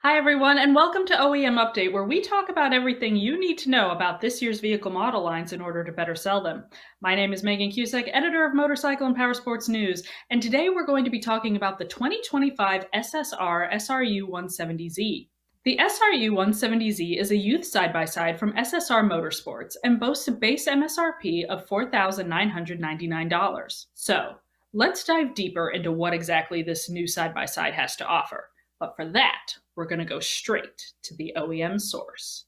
Hi, everyone, and welcome to OEM Update, where we talk about everything you need to know about this year's vehicle model lines in order to better sell them. My name is Megan Cusick, editor of Motorcycle and Powersports News, and today we're going to be talking about the 2025 SSR SRU170Z. The SRU170Z is a youth side-by-side from SSR Motorsports and boasts a base MSRP of $4,999. So, let's dive deeper into what exactly this new side-by-side has to offer. But for that, we're going to go straight to the OEM source.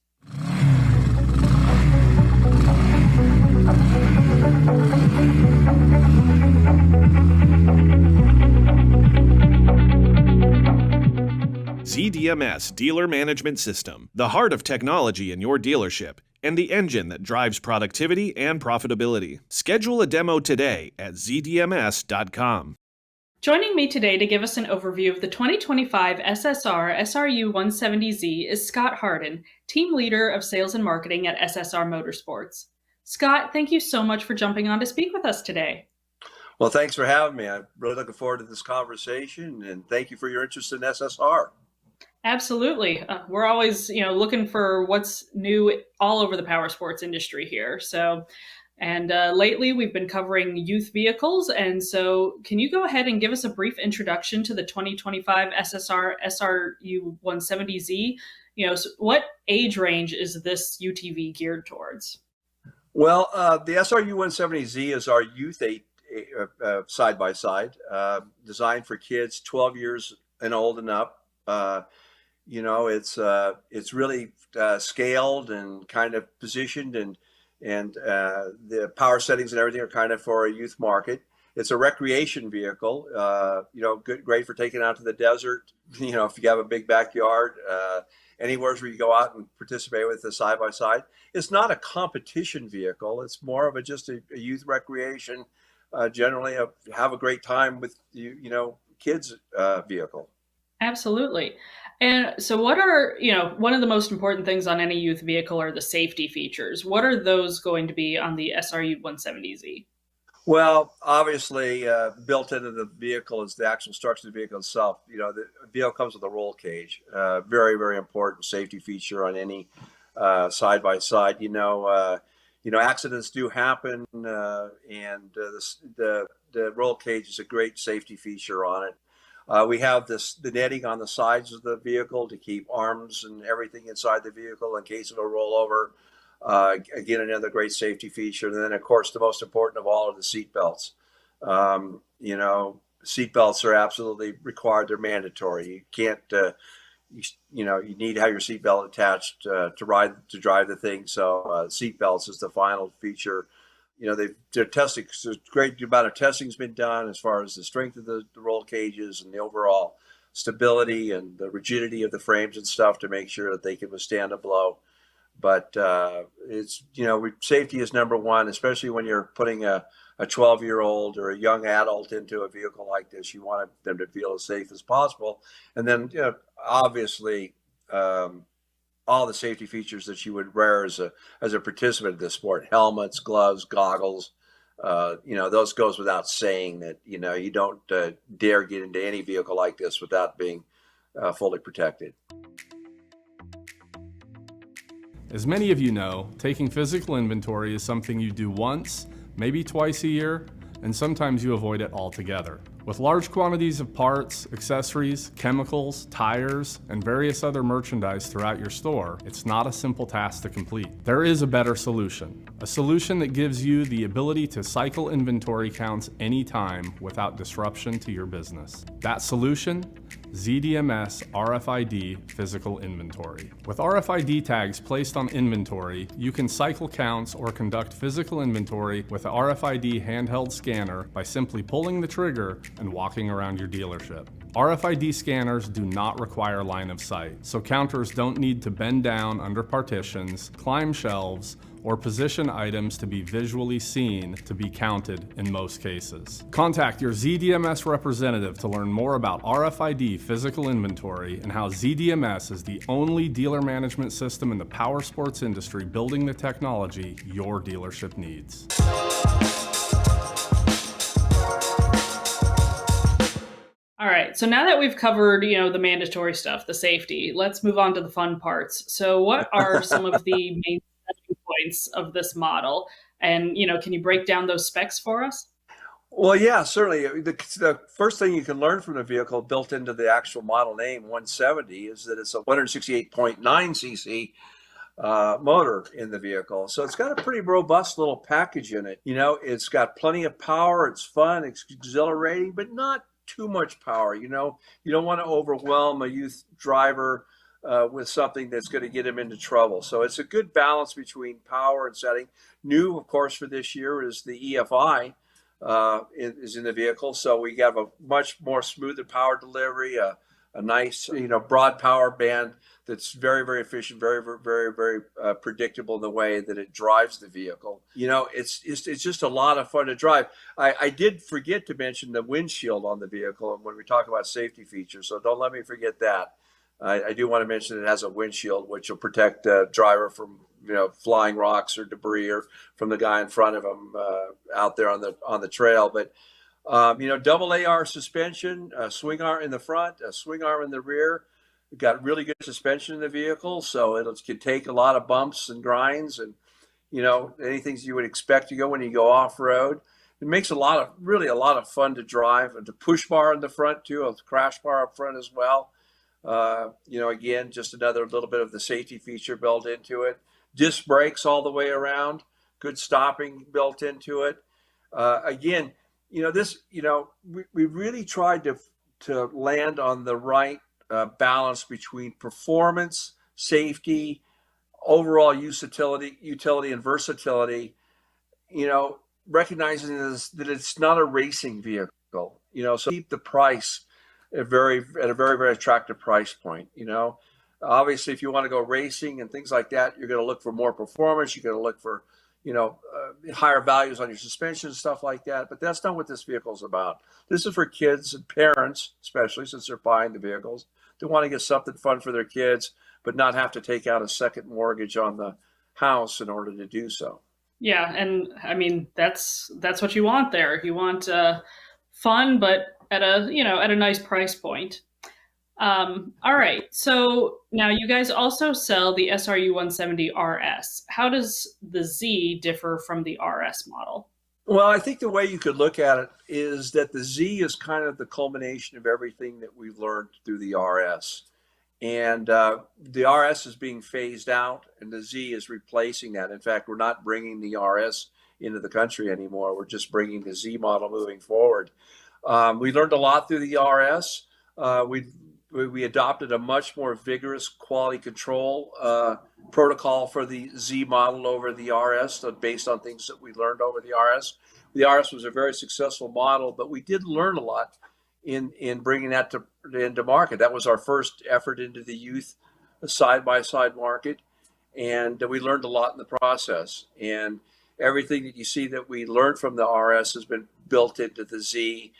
ZDMS Dealer Management System, the heart of technology in your dealership, and the engine that drives productivity and profitability. Schedule a demo today at zdms.com. Joining me today to give us an overview of the 2025 SSR SRU170Z is Scot Harden, Team Leader of Sales and Marketing at SSR Motorsports. Scot, thank you so much for jumping on to speak with us today. Well, thanks for having me. I'm really looking forward to this conversation, and thank you for your interest in SSR. Absolutely. We're always, looking for what's new all over the powersports industry here. And lately, we've been covering youth vehicles. And so can you go ahead and give us a brief introduction to the 2025 SSR SRU170Z? So what age range is this UTV geared towards? Well, the SRU170Z is our youth side-by-side, designed for kids 12 years and old and up. It's really scaled and kind of positioned, and the power settings and everything are kind of for a youth market. It's a recreation vehicle, great for taking out to the desert, if you have a big backyard, anywhere where you go out and participate with the side-by-side. It's not a competition vehicle. It's more of just a youth recreation, generally have a great time with, kids vehicle. Absolutely. And so what are, one of the most important things on any youth vehicle are the safety features. What are those going to be on the SRU170Z? Well, obviously, built into the vehicle is the actual structure of the vehicle itself. The vehicle comes with a roll cage, very, very important safety feature on any side-by-side. Accidents do happen, and the roll cage is a great safety feature on it. We have the netting on the sides of the vehicle to keep arms and everything inside the vehicle in case it'll roll over. Again, another great safety feature. And then, of course, the most important of all are the seat belts. Seat belts are absolutely required. They're mandatory. You can't, you need to have your seat belt attached to drive the thing. So seat belts is the final feature. They're testing. So a great amount of testing has been done as far as the strength of the roll cages and the overall stability and the rigidity of the frames and stuff to make sure that they can withstand a blow. But safety is number one, especially when you're putting a 12-year-old or a young adult into a vehicle like this. You want them to feel as safe as possible. And then, obviously, all the safety features that you would wear as a participant in this sport: helmets, gloves, goggles. Those goes without saying that you don't dare get into any vehicle like this without being fully protected. As many of you know, taking physical inventory is something you do once, maybe twice a year, and sometimes you avoid it altogether. With large quantities of parts, accessories, chemicals, tires, and various other merchandise throughout your store, it's not a simple task to complete. There is a better solution. A solution that gives you the ability to cycle inventory counts anytime without disruption to your business. That solution? ZDMS RFID Physical Inventory. With RFID tags placed on inventory, you can cycle counts or conduct physical inventory with the RFID handheld scanner by simply pulling the trigger and walking around your dealership. RFID scanners do not require line of sight, so counters don't need to bend down under partitions, climb shelves, or position items to be visually seen to be counted in most cases. Contact your ZDMS representative to learn more about RFID physical inventory and how ZDMS is the only dealer management system in the powersports industry building the technology your dealership needs. All right, right. So now that we've covered, the mandatory stuff, the safety, let's move on to the fun parts. So what are some of the main selling points of this model? And, can you break down those specs for us? Well, yeah, certainly. The first thing you can learn from the vehicle built into the actual model name 170 is that it's a 168.9 cc motor in the vehicle. So it's got a pretty robust little package in it. It's got plenty of power. It's fun. It's exhilarating, but not too much power. You don't want to overwhelm a youth driver with something that's going to get him into trouble. So it's a good balance between power and setting. New, of course, for this year is the EFI. Is in the vehicle, so we have a much more smoother power delivery, a nice broad power band that's very, very efficient, very, very, very, very predictable in the way that it drives the vehicle. It's just a lot of fun to drive. I did forget to mention the windshield on the vehicle when we talk about safety features, so don't let me forget that. I do want to mention it has a windshield which will protect the driver from flying rocks or debris or from the guy in front of him out there on the trail. But double AR suspension, a swing arm in the front, a swing arm in the rear. We've got really good suspension in the vehicle, so it can take a lot of bumps and grinds and anything you would expect to go when you go off road. It makes really a lot of fun to drive. The push bar in the front too, a crash bar up front as well. Again, just another little bit of the safety feature built into it. Disc brakes all the way around, good stopping built into it. Again, we really tried to land on the right balance between performance, safety, overall utility and versatility. Recognizing that it's not a racing vehicle. So keep the price at a very, very attractive price point. Obviously, if you want to go racing and things like that, you're going to look for more performance. You're going to look for, higher values on your suspension and stuff like that. But that's not what this vehicle is about. This is for kids and parents, especially since they're buying the vehicles. They want to get something fun for their kids, but not have to take out a second mortgage on the house in order to do so. Yeah, and I mean that's what you want there. You want fun, but at a nice price point. All right. So now you guys also sell the SRU170RS. How does the Z differ from the RS model? Well, I think the way you could look at it is that the Z is kind of the culmination of everything that we've learned through the RS. And the RS is being phased out and the Z is replacing that. In fact, we're not bringing the RS into the country anymore. We're just bringing the Z model moving forward. We learned a lot through the RS. We adopted a much more vigorous quality control protocol for the Z model over the RS based on things that we learned over the RS. The RS was a very successful model, but we did learn a lot in bringing that into market. That was our first effort into the youth side-by-side market, and we learned a lot in the process. And everything that you see that we learned from the RS has been built into the Z.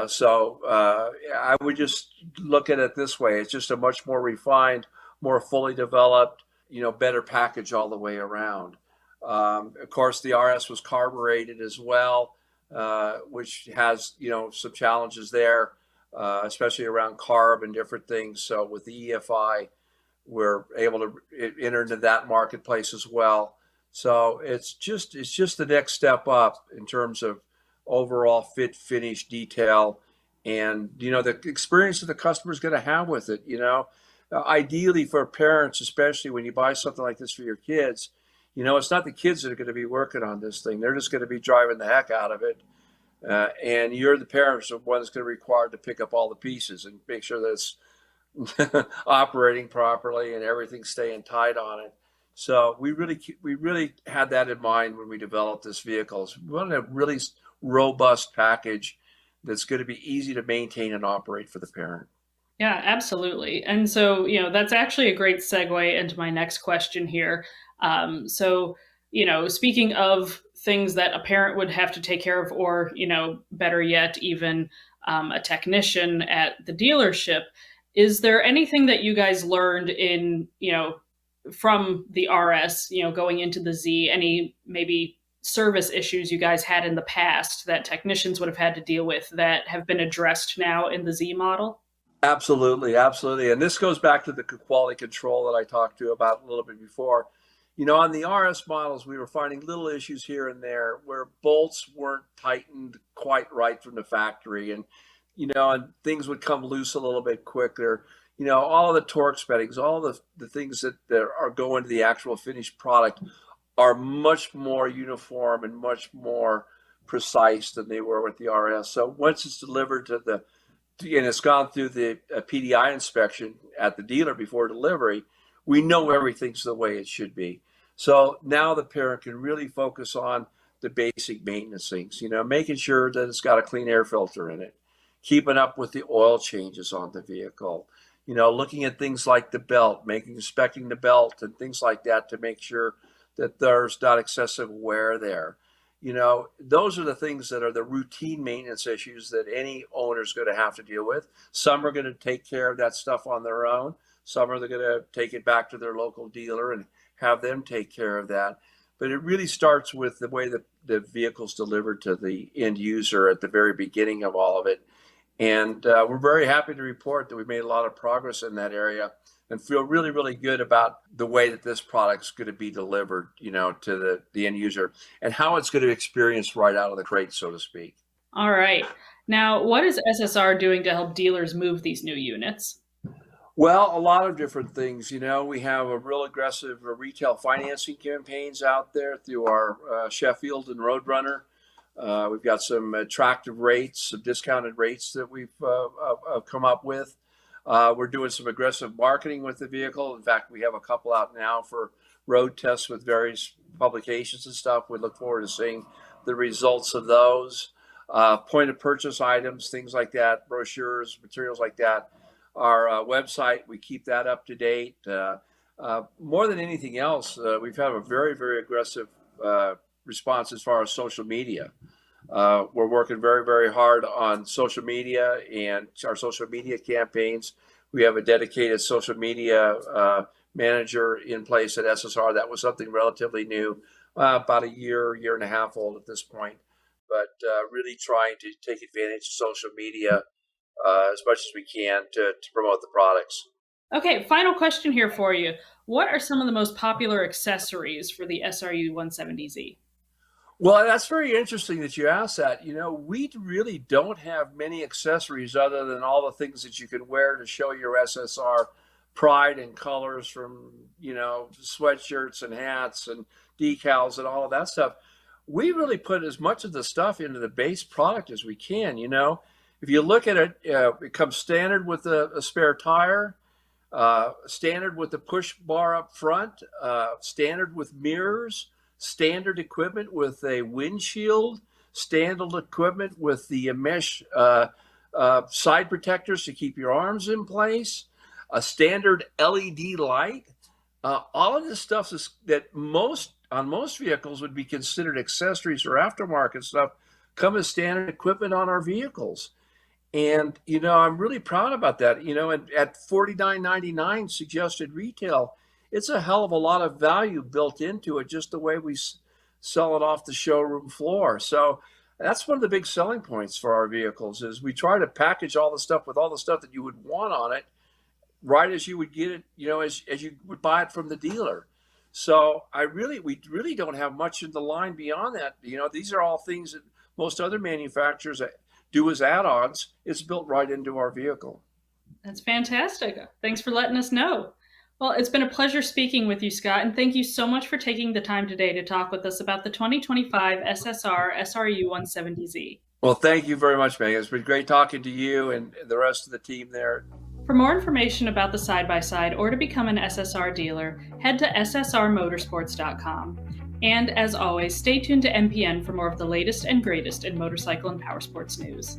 So I would just look at it this way. It's just a much more refined, more fully developed, better package all the way around. Of course, the RS was carbureted as well, which has, some challenges there, especially around carb and different things. So with the EFI, we're able to enter into that marketplace as well. So it's just the next step up in terms of overall fit, finish, detail, and the experience that the customer is going to have with it. Ideally for parents, especially when you buy something like this for your kids, it's not the kids that are going to be working on this thing. They're just going to be driving the heck out of it, and you're the parents the one that's going to be required to pick up all the pieces and make sure that it's operating properly and everything's staying tight on it. So we really had that in mind when we developed this vehicle. So we wanted a really robust package that's going to be easy to maintain and operate for the parent. Yeah, absolutely. And so, that's actually a great segue into my next question here. Speaking of things that a parent would have to take care of, or, better yet, even a technician at the dealership, is there anything that you guys learned from the RS, going into the Z, any maybe service issues you guys had in the past that technicians would have had to deal with that have been addressed now in the Z model? Absolutely, absolutely. And this goes back to the quality control that I talked to you about a little bit before. On the RS models, we were finding little issues here and there where bolts weren't tightened quite right from the factory, and and things would come loose a little bit quicker. All of the torque settings, all the things that are going to the actual finished product are much more uniform and much more precise than they were with the RS. So once it's delivered and it's gone through the PDI inspection at the dealer before delivery, we know everything's the way it should be. So now the parent can really focus on the basic maintenance things, making sure that it's got a clean air filter in it, keeping up with the oil changes on the vehicle, looking at things like the belt, inspecting the belt and things like that to make sure that there's not excessive wear there. Those are the things that are the routine maintenance issues that any owner is going to have to deal with. Some are going to take care of that stuff on their own. Some are going to take it back to their local dealer and have them take care of that. But it really starts with the way that the vehicle's delivered to the end user at the very beginning of all of it. And we're very happy to report that we've made a lot of progress in that area and feel really, really good about the way that this product's going to be delivered, to the end user and how it's going to experience right out of the crate, so to speak. All right. Now, what is SSR doing to help dealers move these new units? Well, a lot of different things. We have a real aggressive retail financing campaigns out there through our Sheffield and Roadrunner. We've got some attractive rates, some discounted rates that we've come up with. We're doing some aggressive marketing with the vehicle. In fact, we have a couple out now for road tests with various publications and stuff. We look forward to seeing the results of those. Point of purchase items, things like that, brochures, materials like that. Our website, we keep that up to date. More than anything else, we've had a very, very aggressive response as far as social media. We're working very, very hard on social media and our social media campaigns. We have a dedicated social media manager in place at SSR. That was something relatively new, about a year and a half old at this point, but really trying to take advantage of social media as much as we can to promote the products. Okay, final question here for you. What are some of the most popular accessories for the SRU170Z? Well, that's very interesting that you asked that. We really don't have many accessories other than all the things that you can wear to show your SSR pride and colors, from, sweatshirts and hats and decals and all of that stuff. We really put as much of the stuff into the base product as we can. If you look at it, it comes standard with a spare tire, standard with the push bar up front, standard with mirrors, standard equipment with a windshield, standard equipment with the mesh side protectors to keep your arms in place, a standard LED light. All of this stuff is that on most vehicles would be considered accessories or aftermarket stuff, come as standard equipment on our vehicles. And, I'm really proud about that. And at $49.99 suggested retail, it's a hell of a lot of value built into it, just the way we sell it off the showroom floor. So that's one of the big selling points for our vehicles, is we try to package all the stuff with all the stuff that you would want on it, right as you would get it, as you would buy it from the dealer. So we really don't have much in the line beyond that. These are all things that most other manufacturers do as add-ons. It's built right into our vehicle. That's fantastic. Thanks for letting us know. Well, it's been a pleasure speaking with you, Scott, and thank you so much for taking the time today to talk with us about the 2025 SSR SRU170Z. Well, thank you very much, Megan. It's been great talking to you and the rest of the team there. For more information about the side-by-side or to become an SSR dealer, head to ssrmotorsports.com. And as always, stay tuned to MPN for more of the latest and greatest in motorcycle and powersports news.